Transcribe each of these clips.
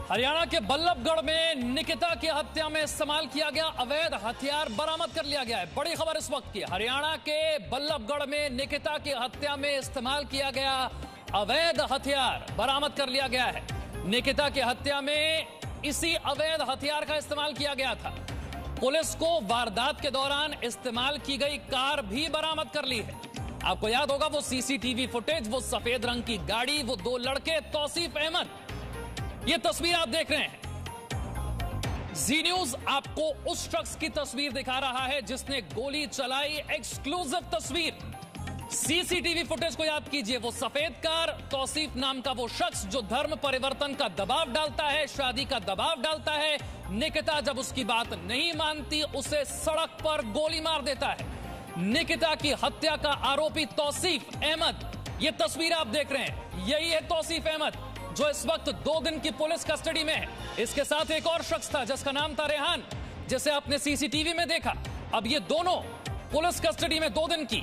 हरियाणा के बल्लभगढ़ में निकिता की हत्या में इस्तेमाल किया गया अवैध हथियार बरामद कर लिया गया है। बड़ी खबर इस वक्त की, हरियाणा के बल्लभगढ़ में निकिता की हत्या में इस्तेमाल किया गया अवैध हथियार बरामद कर लिया गया है। निकिता की हत्या में इसी अवैध हथियार का इस्तेमाल किया गया था। पुलिस को वारदात के दौरान इस्तेमाल की गई कार भी बरामद कर ली है। आपको याद होगा वो सीसीटीवी फुटेज, वो सफेद रंग की गाड़ी, वो दो लड़के, तौसीफ अहमद, ये तस्वीर आप देख रहे हैं। जी न्यूज आपको उस शख्स की तस्वीर दिखा रहा है जिसने गोली चलाई। एक्सक्लूसिव तस्वीर, सीसीटीवी फुटेज को याद कीजिए। वो सफेद कार, तौसीफ नाम का वो शख्स जो धर्म परिवर्तन का दबाव डालता है, शादी का दबाव डालता है। निकिता जब उसकी बात नहीं मानती उसे सड़क पर गोली मार देता है। निकिता की हत्या का आरोपी तौसीफ अहमद, ये तस्वीर आप देख रहे हैं, यही है तौसीफ अहमद जो इस वक्त 2 दिन की पुलिस कस्टडी में है। इसके साथ एक और शख्स था जिसका नाम था रेहान, जिसे आपने सीसीटीवी में देखा। अब ये दोनों पुलिस कस्टडी में 2 दिन की।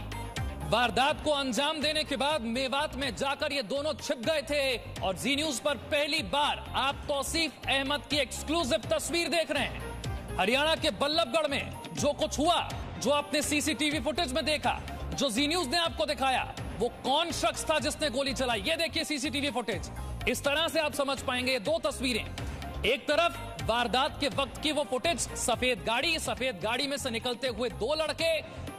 वारदात को अंजाम देने के बाद मेवात में जाकर ये दोनों छिप गए थे और जी न्यूज पर पहली बार आप तौसीफ अहमद की एक्सक्लूसिव तस्वीर देख रहे हैं। हरियाणा के बल्लभगढ़ में जो कुछ हुआ, जो आपने सीसीटीवी फुटेज में देखा, जो जी न्यूज ने आपको दिखाया, वो कौन शख्स था जिसने गोली चलाई, ये देखिए सीसीटीवी फुटेज। इस तरह से आप समझ पाएंगे ये 2 तस्वीरें। एक तरफ वारदात के वक्त की वो फुटेज, सफेद गाड़ी में से निकलते हुए 2 लड़के,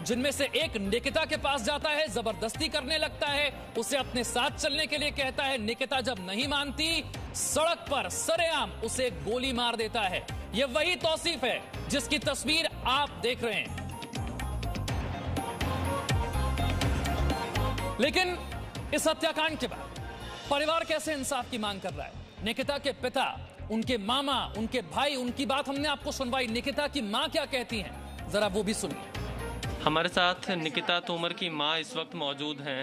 जिनमें से एक निकिता के पास जाता है, जबरदस्ती करने लगता है, उसे अपने साथ चलने के लिए कहता है। निकिता जब नहीं मानती, सड़क पर सरेआम उसे गोली मार देता है। ये वही तौसीफ है जिसकी तस्वीर आप देख रहे हैं। लेकिन इस हत्याकांड के बाद परिवार कैसे इंसाफ की मांग कर रहा है? निकिता के पिता, उनके मामा, उनके भाई, उनकी बात हमने आपको सुनवाई। निकिता की मां क्या कहती हैं, जरा वो भी सुनिए। हमारे साथ निकिता तोमर की मां इस वक्त मौजूद हैं।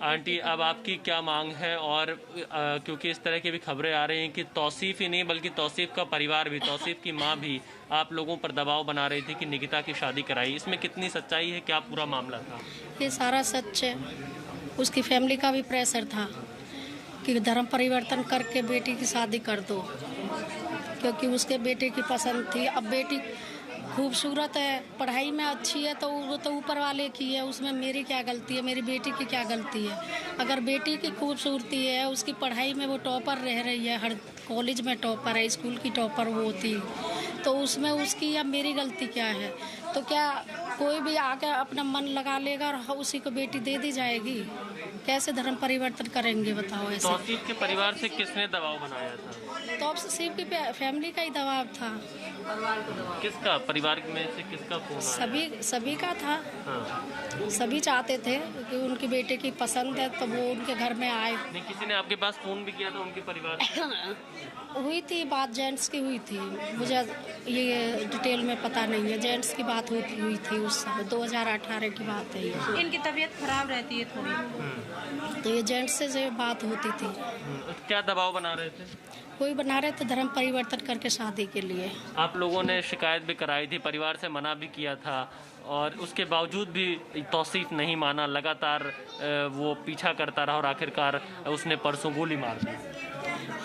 आंटी, अब आपकी क्या मांग है? और क्योंकि इस तरह की भी खबरें आ रही हैं कि तौसीफ ही नहीं बल्कि तौसीफ का परिवार भी, तौसीफ की मां भी आप लोगों पर दबाव बना रही थी कि निकिता की शादी कराई, इसमें कितनी सच्चाई है? क्या पूरा मामला था? ये सारा सच है। उसकी फैमिली का भी प्रेशर था कि धर्म परिवर्तन करके बेटी की शादी कर दो, क्योंकि उसके बेटे की पसंद थी। अब बेटी खूबसूरत है, पढ़ाई में अच्छी है, तो वो तो ऊपर वाले की है, उसमें मेरी क्या गलती है, मेरी बेटी की क्या गलती है? अगर बेटी की खूबसूरती है, उसकी पढ़ाई में वो टॉपर रह रही है, हर कॉलेज में टॉपर है, स्कूल की टॉपर वो थी, तो उसमें उसकी या मेरी गलती क्या है? तो क्या कोई भी आके अपना मन लगा लेगा और उसी को बेटी दे दी जाएगी? कैसे धर्म परिवर्तन करेंगे बताओ ऐसे? तौसीफ के परिवार से किसने दबाव बनाया था? तौसीफ की फैमिली का ही दबाव था। किसका? परिवार में से किसका फोन आया? सभी का था। हाँ। सभी चाहते थे कि उनकी बेटे की पसंद है तो वो उनके घर में आए। नहीं, किसी ने आपके पास फोन भी किया था उनके परिवार से? हुई थी बात, जेंट्स की हुई थी, मुझे ये डिटेल में पता नहीं है। जेंट्स की बात हुई थी उस समय, 2018 की बात है ये। इनकी तबीयत खराब रहती है थोड़ी, तो ये जेंट्स से बात होती थी। क्या दबाव बना रहे थे? कोई बना रहे थे धर्म परिवर्तन करके शादी के लिए। आप लोगों ने शिकायत भी कराई थी, परिवार से मना भी किया था, और उसके बावजूद भी तौसीफ नहीं माना, लगातार वो पीछा करता रहा और आखिरकार उसने परसों गोली मार दी।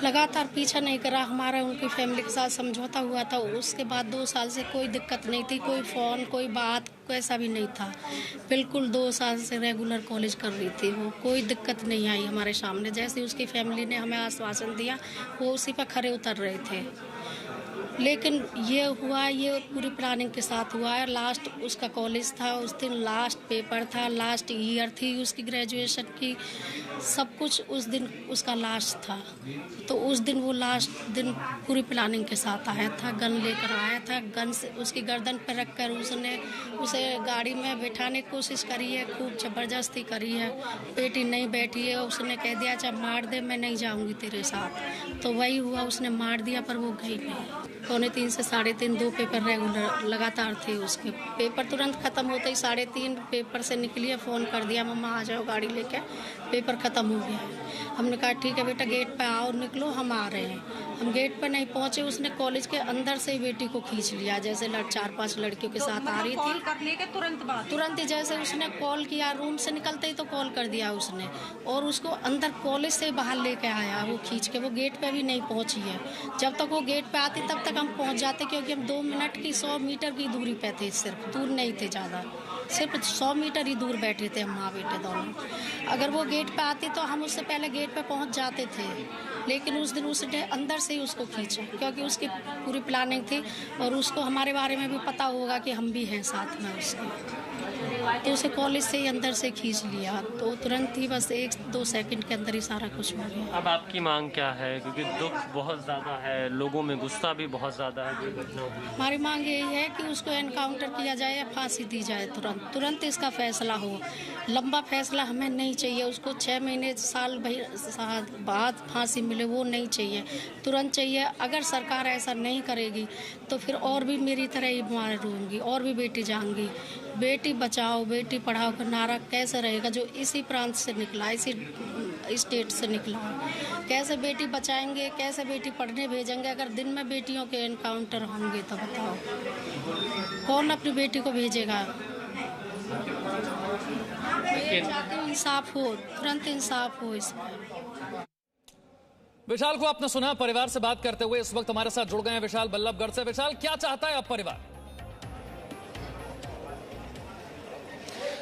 लगातार पीछा नहीं करा, हमारा उनकी फैमिली के साथ समझौता हुआ था। उसके बाद 2 साल से कोई दिक्कत नहीं थी, कोई फ़ोन, कोई बात, ऐसा भी नहीं था। बिल्कुल 2 साल से रेगुलर कॉलेज कर रही थी वो, कोई दिक्कत नहीं आई हमारे सामने। जैसे उसकी फैमिली ने हमें आश्वासन दिया, वो उसी पर खरे उतर रहे थे। लेकिन ये हुआ, ये पूरी प्लानिंग के साथ हुआ है। लास्ट उसका कॉलेज था, उस दिन लास्ट पेपर था, लास्ट ईयर थी उसकी ग्रेजुएशन की, सब कुछ उस दिन उसका लास्ट था। तो उस दिन वो लास्ट दिन पूरी प्लानिंग के साथ आया था, गन लेकर आया था। गन से उसकी गर्दन पर रखकर उसने उसे गाड़ी में बैठाने की कोशिश करी है, खूब ज़बरदस्ती करी है। बेटी नहीं बैठी है, उसने कह दिया जब मार दे, मैं नहीं जाऊँगी तेरे साथ। तो वही हुआ, उसने मार दिया पर वो गई नहीं। 3:15 से 3:30 2 पेपर रेगुलर लगातार थे उसके। पेपर तुरंत ख़त्म होते ही 3:30 पेपर से निकली है, फ़ोन कर दिया मम्मा आ जाओ गाड़ी लेके, पेपर ख़त्म हो गया है। हमने कहा ठीक है बेटा गेट पे आओ, निकलो हम आ रहे हैं। हम गेट पर नहीं पहुँचे, उसने कॉलेज के अंदर से ही बेटी को खींच लिया, जैसे 4-5 लड़कियों के साथ आ रही थी। करने के तुरंत ही जैसे उसने कॉल किया, रूम से निकलते ही तो कॉल कर दिया उसने, और उसको अंदर कॉलेज से बाहर लेके आया वो खींच के। वो गेट पे भी नहीं पहुंची है। जब तक वो गेट पे आती तब तक हम पहुंच जाते, क्योंकि हम 2 मिनट की 100 मीटर की दूरी पे थे, सिर्फ दूर नहीं थे ज़्यादा, सिर्फ 100 मीटर ही दूर बैठे थे हम माँ बेटे दोनों। अगर वो गेट पे आती तो हम उससे पहले गेट पे पहुंच जाते थे, लेकिन उस दिन उसने अंदर से ही उसको खींचा, क्योंकि उसकी पूरी प्लानिंग थी और उसको हमारे बारे में भी पता होगा कि हम भी हैं साथ में उसके। तो उसे कॉलेज से ही अंदर से खींच लिया, तो तुरंत ही बस 1-2 सेकंड के अंदर ही सारा कुछ हो गया। अब आपकी मांग क्या है, क्योंकि दुख बहुत ज़्यादा है, लोगों में गुस्सा भी बहुत ज़्यादा है जो घटना हुई। हमारी मांग यही है कि उसको एनकाउंटर किया जाए या फांसी दी जाए, तुरंत इसका फैसला हो। लंबा फैसला हमें नहीं चाहिए, उसको 6 महीने साल बाद फांसी मिले वो नहीं चाहिए, तुरंत चाहिए। अगर सरकार ऐसा नहीं करेगी तो फिर और भी मेरी तरह ही बीमार रहूँगी, और भी बेटी जाऊँगी। बेटी बचाओ बेटी पढ़ाओ का नारा कैसे रहेगा, जो इसी प्रांत से निकला, इसी स्टेट से निकला। कैसे बेटी बचाएंगे, कैसे बेटी पढ़ने भेजेंगे अगर दिन में बेटियों के एनकाउंटर होंगे? तो बताओ कौन अपनी बेटी को भेजेगा? चाहती हूँ इंसाफ हो, तुरंत इंसाफ हो इसमें। विशाल को आपने सुना, परिवार से बात करते हुए इस वक्त हमारे साथ जुड़ गए हैं विशाल बल्लभगढ़ से। विशाल, क्या चाहता है अब परिवार?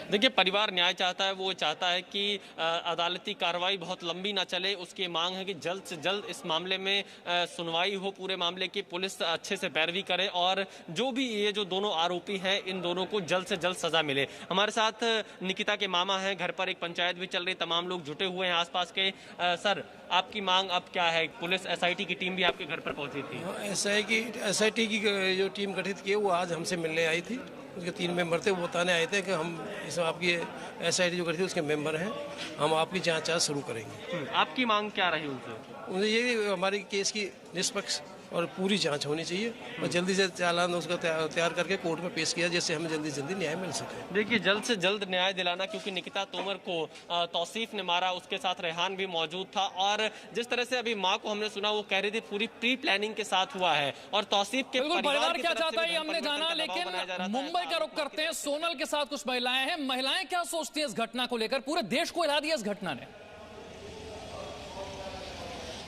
देखिए, परिवार न्याय चाहता है। वो चाहता है कि अदालती कार्रवाई बहुत लंबी ना चले। उसकी मांग है कि जल्द से जल्द इस मामले में सुनवाई हो पूरे मामले की, पुलिस अच्छे से पैरवी करे और जो भी ये जो दोनों आरोपी हैं इन दोनों को जल्द से जल्द सजा मिले। हमारे साथ निकिता के मामा हैं, घर पर एक पंचायत भी चल रही, तमाम लोग जुटे हुए हैं आसपास के। सर, आपकी मांग अब क्या है? पुलिस SIT की टीम भी आपके घर पर पहुंची थी। SIT की जो टीम गठित की है वो आज हमसे मिलने आई थी। उसके 3 मेंबर थे, वो बताने आए थे कि हम इसमें आपकी SIT जो गठित है उसके मेंबर हैं, हम आपकी जांच आज शुरू करेंगे। आपकी मांग क्या रही उनसे? उनसे ये हमारी केस की निष्पक्ष और पूरी जांच होनी चाहिए और जल्दी से चालान उसका तैयार करके कोर्ट में पेश किया, जिससे हमें जल्दी से जल्दी न्याय मिल सके। देखिए, जल्द से जल्द न्याय दिलाना, क्योंकि निकिता तोमर को तौसीफ ने मारा, उसके साथ रेहान भी मौजूद था और जिस तरह से अभी माँ को हमने सुना वो कह रही थी पूरी प्री प्लानिंग के साथ हुआ है और तौसीफ के परिवार क्या चाहता है हमने जाना। लेकिन मुंबई का रुख करते हैं, सोनल के साथ कुछ महिलाएं हैं। महिलाएं क्या सोचती हैं इस घटना को लेकर? पूरे देश को हिला दिया इस घटना ने।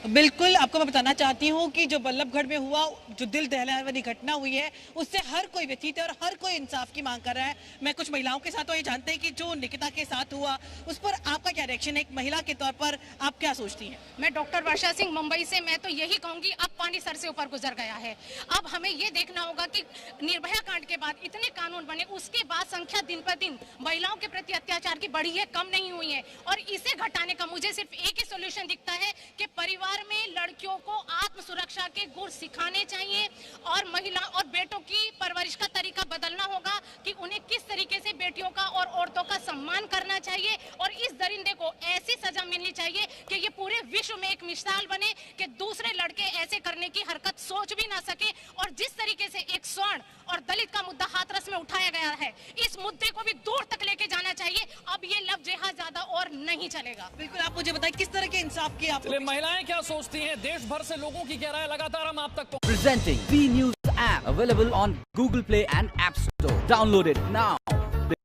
बिल्कुल, आपको मैं बताना चाहती हूँ कि जो बल्लभगढ़ में हुआ, जो दिल दहलाने वाली घटना हुई है, उससे हर कोई व्यथित है और हर कोई इंसाफ की मांग कर रहा है। मैं कुछ महिलाओं के साथ तो ये जानते हैं कि जो निकिता के साथ हुआ उस पर आपका क्या रिएक्शन है? एक महिला के तौर पर आप क्या सोचती हैं? मैं डॉक्टर वर्षा सिंह मुंबई से, मैं तो यही कहूंगी अब पानी सर से ऊपर गुजर गया है। अब हमें ये देखना होगा कि निर्भया कांड के बाद इतने कानून बने, उसके बाद संख्या दिन पर दिन महिलाओं के प्रति अत्याचार की बढ़ी है, कम नहीं हुई है। और इसे घटाने का मुझे सिर्फ एक ही सोल्यूशन दिखता है कि परिवार में लड़कियों को आत्म सुरक्षा के गुण सिखाने चाहिए और महिला और बेटों की परवरिश का तरीका बदलना होगा कि उन्हें किस तरीके से बेटियों का और औरतों का सम्मान करना चाहिए और इस दरिंदे को ऐसी सजा मिलनी चाहिए कि ये पूरे विश्व में एक मिसाल बने कि दूसरे लड़के ऐसे करने की हरकत सोच भी ना सके। और जिस तरीके से एक स्वर्ण और दलित का मुद्दा हाथरस में उठाया गया है, इस मुद्दे को भी दूर तक लेके जाना चाहिए। अब ये लव जिहाद ज्यादा और नहीं चलेगा। बिल्कुल, आप मुझे बताएं किस तरह के इंसाफ की आप महिलाएं क्या सोचती हैं? देश भर से लोगों की क्या राय, लगातार हम आप तक Presenting B News app available on Google Play and App Store. Download it now.